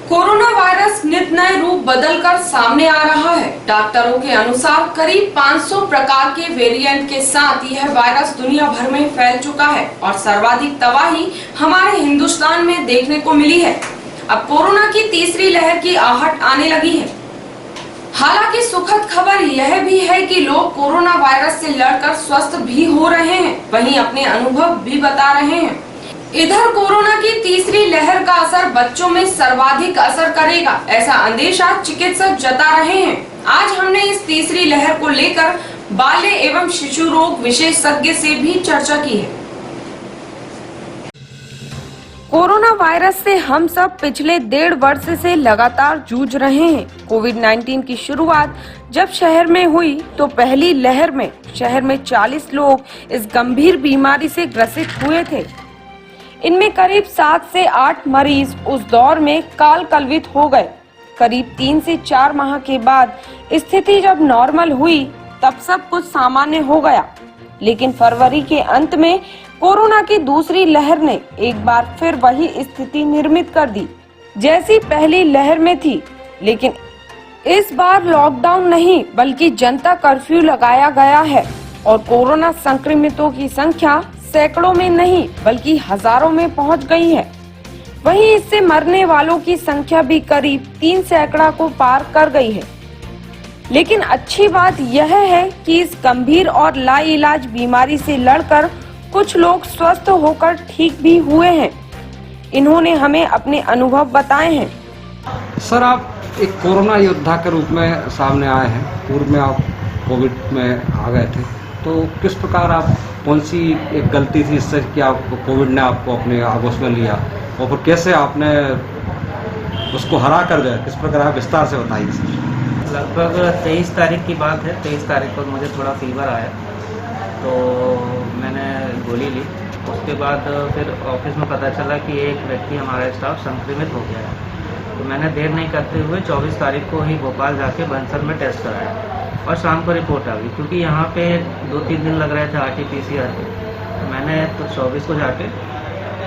Corona virus नित नए रूप बदलकर सामने आ रहा है। डॉक्टरों के अनुसार करीब 500 प्रकार के वेरिएंट के साथ यह वायरस दुनिया भर में फैल चुका है और सर्वाधिक तबाही हमारे हिंदुस्तान में देखने को मिली है। अब कोरोना की तीसरी लहर की आहट आने लगी है। हालांकि सुखद खबर यह भी है कि लोग कोरोना वायरस से लड़कर स्वस्थ भी हो रहे हैं, वहीं अपने अनुभव भी बता रहे हैं। इधर कोरोना की तीसरी लहर का असर बच्चों में सर्वाधिक असर करेगा, ऐसा अंदेशा चिकित्सक जता रहे हैं। आज हमने इस तीसरी लहर को लेकर बाल्य एवं शिशु रोग विशेषज्ञ से भी चर्चा की है। कोरोना वायरस से हम सब पिछले 1.5 वर्ष से लगातार जूझ रहे हैं। कोविड-19 की शुरुआत जब शहर में हुई तो पहली लहर में शहर में 40 लोग इस गंभीर बीमारी से ग्रसित हुए थे। इनमें करीब 7 से 8 मरीज उस दौर में काल कलवित हो गए। करीब 3 से 4 माह के बाद स्थिति जब नॉर्मल हुई तब सब कुछ सामान्य हो गया, लेकिन फरवरी के अंत में कोरोना की दूसरी लहर ने एक बार फिर वही स्थिति निर्मित कर दी जैसी पहली लहर में थी। लेकिन इस बार लॉकडाउन नहीं बल्कि जनता कर्फ्यू लगाया गया है और कोरोना संक्रमितों की संख्या सैकड़ों में नहीं बल्कि हजारों में पहुंच गई है। वहीं इससे मरने वालों की संख्या भी करीब 3 सैकड़ा को पार कर गई है। लेकिन अच्छी बात यह है कि इस गंभीर और लाइलाज बीमारी से लड़कर कुछ लोग स्वस्थ होकर ठीक भी हुए हैं। इन्होंने हमें अपने अनुभव बताए हैं। सर, आप एक कोरोना योद्धा के रूप में सामने आए हैं। पूर्व में आप कोविड में आ गए थे, तो किस प्रकार आप कौन सी एक गलती थी इससे कि आप कोविड ने आपको अपने आगोश में लिया और फिर कैसे आपने उसको हरा कर गए, किस प्रकार आप विस्तार से बताइए सर। लगभग 23 तारीख की बात है। 23 तारीख को मुझे थोड़ा फीवर आया तो मैंने गोली ली। उसके बाद फिर ऑफिस में पता चला कि एक व्यक्ति हमारा स्टाफ संक्रमित हो गया है। तो मैंने देर नहीं करते हुए 24 तारीख को ही भोपाल जाके बंसल में टेस्ट कराया और शाम को रिपोर्ट आ गई, क्योंकि यहाँ पे 2-3 दिन लग रहे थे RT-PCR के। तो मैंने तो 24 को जाके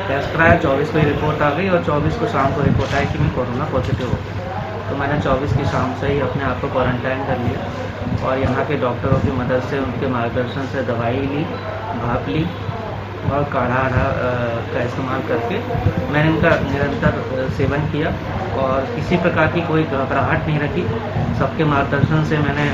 टेस्ट कराया, 24 को ही रिपोर्ट आ गई और 24 को शाम को रिपोर्ट आई कि मैं कोरोना पॉजिटिव हो गया। तो मैंने 24 की शाम से ही अपने आप को क्वारंटाइन कर लिया और यहाँ के डॉक्टरों की मदद से, उनके मार्गदर्शन से दवाई ली, भाप ली और काढ़ा का इस्तेमाल करके मैंने इनका निरंतर सेवन किया और किसी प्रकार की कोई घबराहट नहीं रखी। सबके मार्गदर्शन से मैंने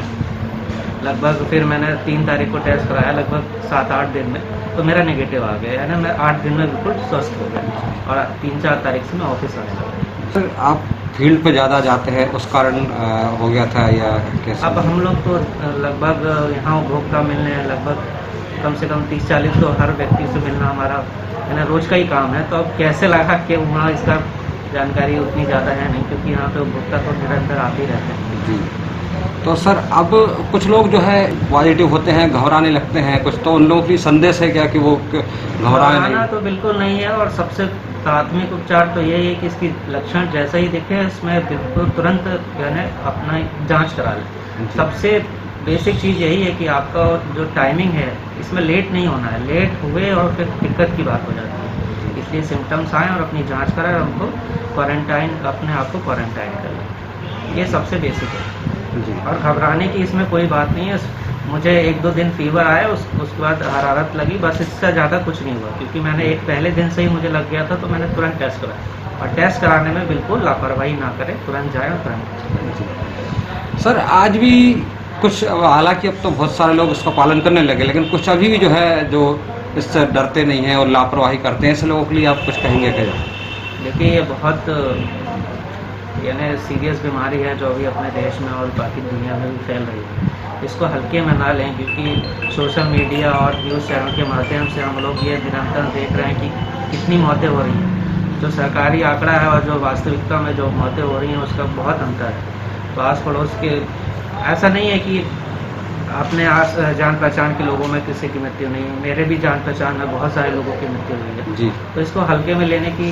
लगभग फिर मैंने 3 तारीख को टेस्ट कराया, लगभग 7-8 दिन में तो मेरा नेगेटिव आ गया है ना। मैं 8 दिन में बिल्कुल स्वस्थ हो गया और 3-4 तारीख से मैं ऑफिस आने लगा। सर, आप फील्ड पे ज़्यादा जाते हैं, उस कारण हो गया था या कैसे? अब हम लोग तो लगभग यहाँ उपभोक्ता मिलने हैं, लगभग कम से कम 30-40 तो हर व्यक्ति से मिलना हमारा है ना रोज़ का ही काम है। तो अब कैसे लगा कि वहाँ इसका जानकारी उतनी ज़्यादा है नहीं, क्योंकि यहाँ पे उपभोक्ता तो निरंतर आते ही रहते हैं। जी, तो सर अब कुछ लोग जो है पॉजिटिव होते हैं, घबराने लगते हैं कुछ, तो उन लोगों के लिए संदेश है क्या कि वो घबराए नहीं? तो बिल्कुल नहीं है और सबसे प्राथमिक उपचार तो यही है कि इसकी लक्षण जैसा ही दिखे इसमें बिल्कुल तुरंत यानी अपना जांच करा लें। सबसे बेसिक चीज़ यही है कि आपका जो टाइमिंग है इसमें लेट नहीं होना है। लेट हुए और फिर दिक्कत की बात हो जाती है, इसलिए सिम्टम्स आएँ और अपनी जांच कराएं और हमको क्वारंटाइन, अपने आप को क्वारंटाइन करें। ये सबसे बेसिक है जी। और घबराने की इसमें कोई बात नहीं है। मुझे 1-2 दिन फीवर आया, उसके बाद हरारत लगी, बस इससे ज़्यादा कुछ नहीं हुआ, क्योंकि मैंने एक पहले दिन से ही मुझे लग गया था तो मैंने तुरंत टेस्ट कराया। और टेस्ट कराने में बिल्कुल लापरवाही ना करें, तुरंत जाएँ और तुरंत। सर, आज भी कुछ, हालांकि अब तो बहुत सारे लोग इसका पालन करने लगे, लेकिन कुछ अभी भी जो है जो इससे डरते नहीं हैं और लापरवाही करते हैं, ऐसे लोगों के लिए आप कुछ कहेंगे क्या? देखिए, ये बहुत यानी सीरियस बीमारी है जो अभी अपने देश में और बाकी दुनिया में भी फैल रही है। इसको हल्के में ना लें, क्योंकि सोशल मीडिया और न्यूज़ चैनल के माध्यम से हम लोग ये निरंतर देख रहे हैं कि कितनी मौतें हो रही हैं। जो सरकारी आंकड़ा है और जो वास्तविकता में जो मौतें हो रही हैं उसका बहुत अंतर है। तो आस पड़ोस के ऐसा नहीं है कि अपने आस जान पहचान के लोगों में किसी की मृत्यु नहीं है। मेरे भी जान पहचान में बहुत सारे लोगों की मृत्यु हुई है जी। तो इसको हल्के में लेने की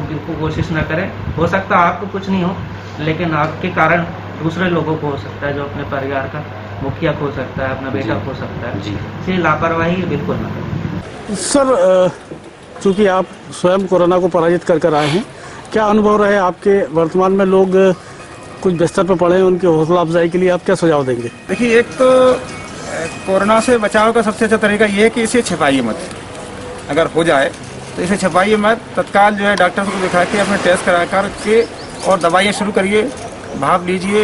बिल्कुल कोशिश न करें। हो सकता है आपको कुछ नहीं हो, लेकिन आपके कारण दूसरे लोगों को हो सकता है, जो अपने परिवार का मुखिया खो सकता है, अपना बेटा खो सकता है। इसलिए लापरवाही बिल्कुल न करें। सर, चूँकि आप स्वयं कोरोना को पराजित कर आए हैं, क्या अनुभव रहे आपके? वर्तमान में लोग कुछ बिस्तर पर पड़े हैं, उनकी हौसला अफजाई के लिए आप क्या सुझाव देंगे? देखिए, एक तो कोरोना से बचाव का सबसे अच्छा तरीका ये है कि इसे छिपाइए मत। अगर हो जाए तो इसे छिपाइए मत, तत्काल जो है डॉक्टर को दिखा के अपने टेस्ट करा कर के और दवाइयाँ शुरू करिए, भाप लीजिए,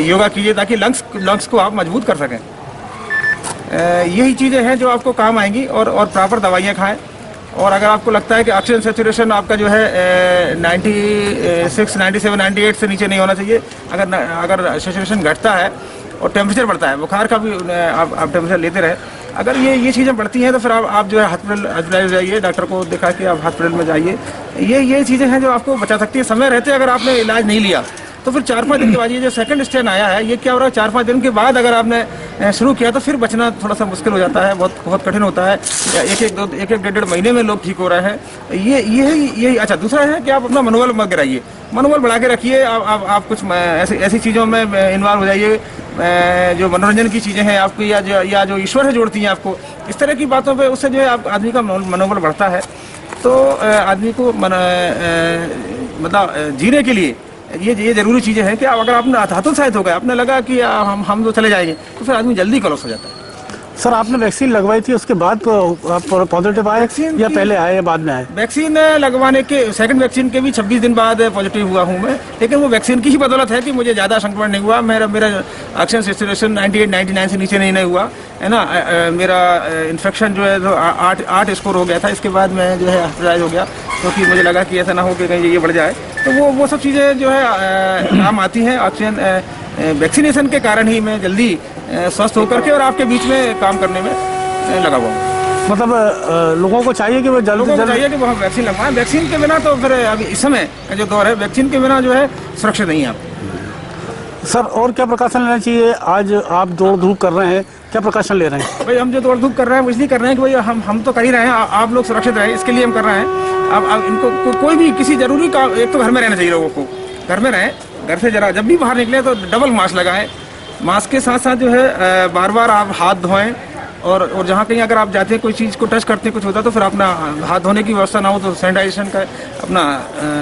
योगा कीजिए, ताकि लंग्स को आप मजबूत कर सकें। यही चीज़ें हैं जो आपको काम आएंगी, और प्रॉपर दवाइयाँ खाएं। और अगर आपको लगता है कि ऑक्सीजन सेचुरेशन आपका जो है 96, 97, 98 से नीचे नहीं होना चाहिए, अगर सेचुरेशन घटता है और टेम्परेचर बढ़ता है, बुखार का भी आप टेम्परेचर लेते रहे, अगर ये चीज़ें बढ़ती हैं तो फिर आप जो है हॉस्पिटल जाइए, डॉक्टर को दिखा के आप हॉस्पिटल में जाइए। ये चीज़ें हैं जो आपको बचा सकती है। समय रहते अगर आपने इलाज नहीं लिया तो फिर 4-5 दिन के बाद, ये जो सेकंड स्टेज आया है, ये क्या हो रहा है, 4-5 दिन के बाद अगर आपने शुरू किया तो फिर बचना थोड़ा सा मुश्किल हो जाता है, बहुत कठिन होता है। एक डेढ़ महीने में लोग ठीक हो रहे हैं। यही अच्छा। दूसरा है कि आप अपना मनोबल मत गिराइए, मनोबल बढ़ा के रखिए। आप कुछ ऐसी चीज़ों में इन्वॉल्व हो जाइए जो मनोरंजन की चीज़ें हैं आपकी, या जो ईश्वर से जोड़ती हैं आपको, इस तरह की बातों पे, उससे जो है आदमी का मनोबल बढ़ता है। तो आदमी को मतलब जीने के लिए ये जरूरी चीज़ें हैं कि अगर आपने हतोत्साहित हो गए, आपने लगा कि हम तो चले जाएंगे, तो फिर आदमी जल्दी कोलैप्स हो जाता है। सर, आपने वैक्सीन लगवाई थी, उसके बाद आप पॉजिटिव आए या पहले आए या बाद में आए? वैक्सीन लगवाने के सेकंड वैक्सीन के भी 26 दिन बाद पॉजिटिव हुआ हूँ मैं, लेकिन वो वैक्सीन की ही बदौलत है कि मुझे ज़्यादा संक्रमण नहीं हुआ। मेरा ऑक्सीजन सेचुरेशन 98, 99 से नीचे नहीं हुआ है ना। मेरा इन्फेक्शन जो है तो 8 स्कोर हो गया था। इसके बाद मैं जो है हॉस्पिटलाइज हो गया, क्योंकि मुझे लगा कि ऐसा ना हो कि कहीं ये बढ़ जाए। तो वो सब चीज़ें जो है काम आती हैं। ऑक्सीजन वैक्सीनेशन के कारण ही मैं जल्दी स्वस्थ होकर के और आपके बीच में काम करने में लगा हुआ हूँ। मतलब लोगों को चाहिए कि वो चाहिए कि वो वैक्सीन लगवाएं। वैक्सीन के बिना तो फिर अभी इस समय का जो दौर है, वैक्सीन के बिना जो है सुरक्षित नहीं है आप। सर, और क्या प्रिकॉशन लेना चाहिए? आज आप दौड़ धूप कर रहे हैं, क्या प्रिकॉशन ले रहे हैं? भाई, हम जो दौड़ धूप कर रहे हैं वो इसलिए कर रहे हैं कि भाई हम तो कर ही रहे हैं, आप लोग सुरक्षित रहें, इसके लिए हम कर रहे हैं। अब इनको कोई भी किसी जरूरी काम, एक तो घर में रहना चाहिए, लोगों को घर में रहें। घर से जरा जब भी बाहर निकले तो डबल मास्क लगाएं। मास्क के साथ साथ जो है बार बार आप हाथ धोएं, और जहाँ कहीं अगर आप जाते हैं, कोई चीज़ को टच करते हैं, कुछ होता है, तो फिर अपना हाथ धोने की व्यवस्था ना हो तो सैनिटाइजेशन का अपना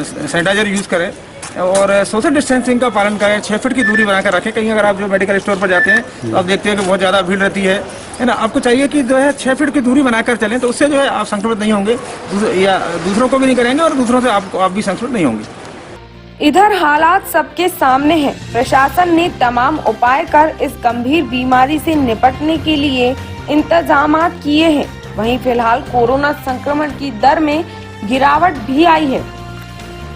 सैनिटाइजर यूज़ करें, और सोशल डिस्टेंसिंग का पालन करें। 6 फीट की दूरी बनाकर रखें। कहीं अगर आप जो मेडिकल स्टोर पर जाते हैं तो आप देखते हैं कि बहुत ज़्यादा भीड़ रहती है ना। आपको चाहिए कि जो है 6 फीट की दूरी बनाकर चलें, तो उससे जो है आप संक्रमित नहीं होंगे, या दूसरों को भी नहीं करेंगे, और दूसरों से आप भी संक्रमित नहीं होंगे। इधर हालात सबके सामने हैं। प्रशासन ने तमाम उपाय कर इस गंभीर बीमारी से निपटने के लिए इंतजामात किए हैं। वहीं फिलहाल कोरोना संक्रमण की दर में गिरावट भी आई है,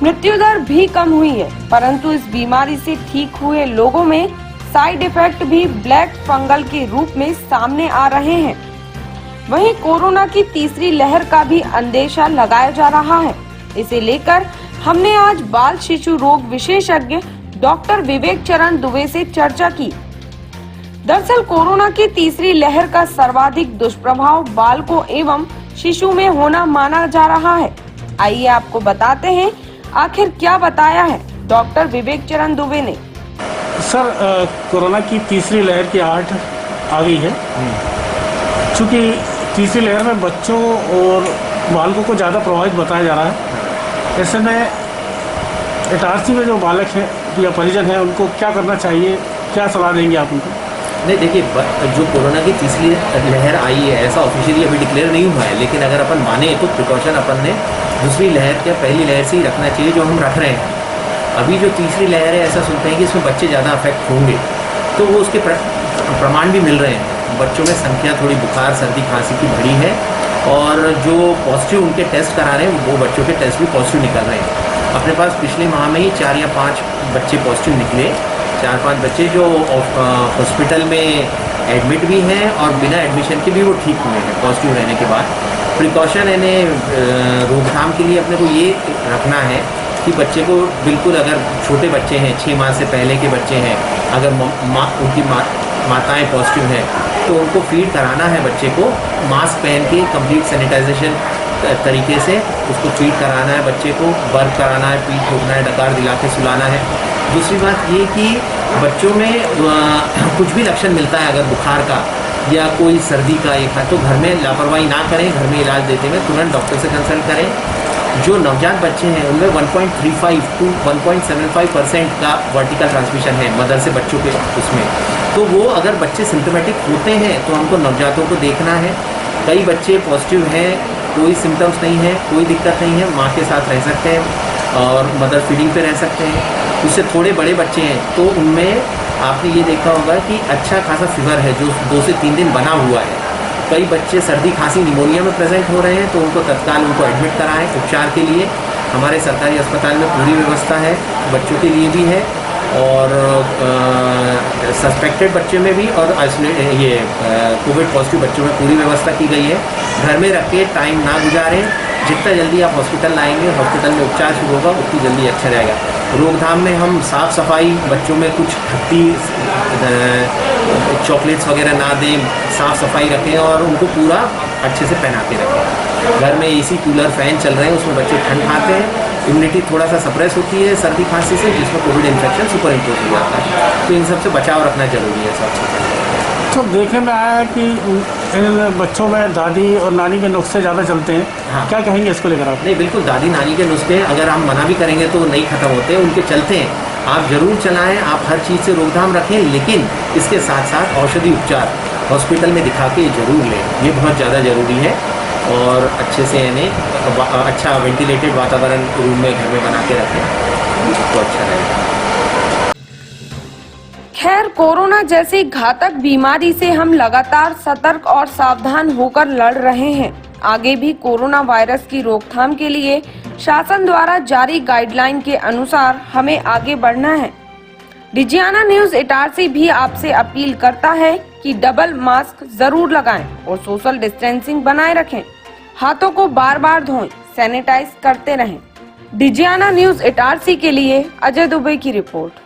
मृत्यु दर भी कम हुई है, परंतु इस बीमारी से ठीक हुए लोगों में साइड इफेक्ट भी ब्लैक फंगल के रूप में सामने आ रहे हैं। वहीं कोरोना की तीसरी लहर का भी अंदेशा लगाया जा रहा है। इसे लेकर हमने आज बाल शिशु रोग विशेषज्ञ डॉक्टर विवेक चरण दुबे से चर्चा की। दरअसल कोरोना की तीसरी लहर का सर्वाधिक दुष्प्रभाव बालकों एवं शिशु में होना माना जा रहा है। आइए आपको बताते हैं आखिर क्या बताया है डॉक्टर विवेक चरण दुबे ने। सर, कोरोना की तीसरी लहर की आहट आ गई है। चूँकि तीसरी लहर में बच्चों और बालकों को ज़्यादा प्रभावित बताया जा रहा है। ऐसे में इटारसी में जो बालक है या परिजन है, उनको क्या करना चाहिए, क्या सलाह देंगे आप उनको? नहीं, देखिए, जो कोरोना की तीसरी लहर आई है, ऐसा ऑफिशियली अभी डिक्लेयर नहीं हुआ है, लेकिन अगर अपन माने तो प्रिकॉशन अपन ने दूसरी लहर या पहली लहर से ही रखना चाहिए, जो हम रख रहे हैं। अभी जो तीसरी लहर है, ऐसा सुनते हैं कि इसमें बच्चे ज़्यादा अफेक्ट होंगे, तो वो उसके प्रमाण भी मिल रहे हैं। बच्चों में संख्या थोड़ी बुखार, सर्दी, खांसी की बढ़ी है, और जो पॉजिटिव उनके टेस्ट करा रहे हैं, वो बच्चों के टेस्ट भी पॉजिटिव निकल रहे हैं। अपने पास पिछले माह में ही 4 या 5 बच्चे पॉजिटिव निकले। 4-5 बच्चे जो हॉस्पिटल में एडमिट भी हैं और बिना एडमिशन के भी वो ठीक हुए हैं पॉजिटिव रहने के बाद। प्रिकॉशन यानी रोकथाम के लिए अपने को ये रखना है कि बच्चे को बिल्कुल, अगर छोटे बच्चे हैं, 6 माह से पहले के बच्चे हैं, अगर उनकी माताएं पॉजिटिव हैं, तो उनको फीड कराना है बच्चे को, मास्क पहन के कंप्लीट सैनिटाइजेशन तरीके से उसको फीड कराना है बच्चे को, बर्फ कराना है, पीठ ठोकना है, डकार दिला के सुलाना है। दूसरी बात ये कि बच्चों में कुछ भी लक्षण मिलता है, अगर बुखार का या कोई सर्दी का एक है, तो घर में लापरवाही ना करें। घर में इलाज देते हुए तुरंत डॉक्टर से कंसल्ट करें। जो नवजात बच्चे हैं उनमें 1.35 to 1.75% का वर्टिकल ट्रांसमिशन है मदर से बच्चों के उसमें। तो वो अगर बच्चे सिम्टोमेटिक होते हैं तो हमको नवजातों को देखना है। कई बच्चे पॉजिटिव हैं, कोई सिम्टम्स नहीं है, कोई दिक्कत नहीं है, माँ के साथ रह सकते हैं और मदर फीडिंग पे रह सकते हैं। उससे थोड़े बड़े बच्चे हैं तो उनमें आपने ये देखा होगा कि अच्छा खासा फीवर है जो 2 से 3 दिन बना हुआ है। कई बच्चे सर्दी खांसी निमोनिया में प्रेजेंट हो रहे हैं तो उनको तत्काल एडमिट कराएं उपचार के लिए। हमारे सरकारी अस्पताल में पूरी व्यवस्था है, बच्चों के लिए भी है और सस्पेक्टेड बच्चे में भी और कोविड पॉजिटिव बच्चों में पूरी व्यवस्था की गई है। घर में रख के टाइम ना गुजारें, जितना जल्दी आप हॉस्पिटल लाएंगे, हॉस्पिटल में उपचार शुरू होगा उतनी जल्दी अच्छा रहेगा। रोकथाम में हम साफ़ सफाई, बच्चों में कुछ खट्टी चॉकलेट्स वगैरह ना दें, साफ़ सफाई रखें और उनको पूरा अच्छे से पहना के रखें। घर में एसी कूलर फैन चल रहे हैं उसमें बच्चे ठंड खाते हैं, इम्यूनिटी थोड़ा सा सप्रेस होती है सर्दी खांसी से, जिसमें कोविड इन्फेक्शन सुपर इम्पोज हो जाता है। तो इन सब से बचाव रखना जरूरी है सबसे। तो देखने में आया है कि इन बच्चों में दादी और नानी के नुस्खे ज़्यादा चलते हैं। हाँ। क्या कहेंगे इसको लेकर आप? नहीं, बिल्कुल दादी नानी के नुस्खे अगर हम मना भी करेंगे तो नहीं ख़त्म होते, उनके चलते हैं। आप ज़रूर चलाएं, आप हर चीज़ से रोकथाम रखें, लेकिन इसके साथ साथ औषधि उपचार हॉस्पिटल में दिखा के ज़रूर लें, ये बहुत ज़्यादा ज़रूरी है। और अच्छे से इन्हें अच्छा वेंटिलेटेड वातावरण रूम में घर में बना के रखें तो अच्छा रहेगा। खैर, कोरोना जैसी घातक बीमारी से हम लगातार सतर्क और सावधान होकर लड़ रहे हैं। आगे भी कोरोना वायरस की रोकथाम के लिए शासन द्वारा जारी गाइडलाइन के अनुसार हमें आगे बढ़ना है। डिजियाना न्यूज इटारसी भी आपसे अपील करता है कि डबल मास्क जरूर लगाएं और सोशल डिस्टेंसिंग बनाए रखें। हाथों को बार बार धोएं, सैनिटाइज करते रहें। डिजियाना न्यूज इटारसी के लिए अजय दुबे की रिपोर्ट।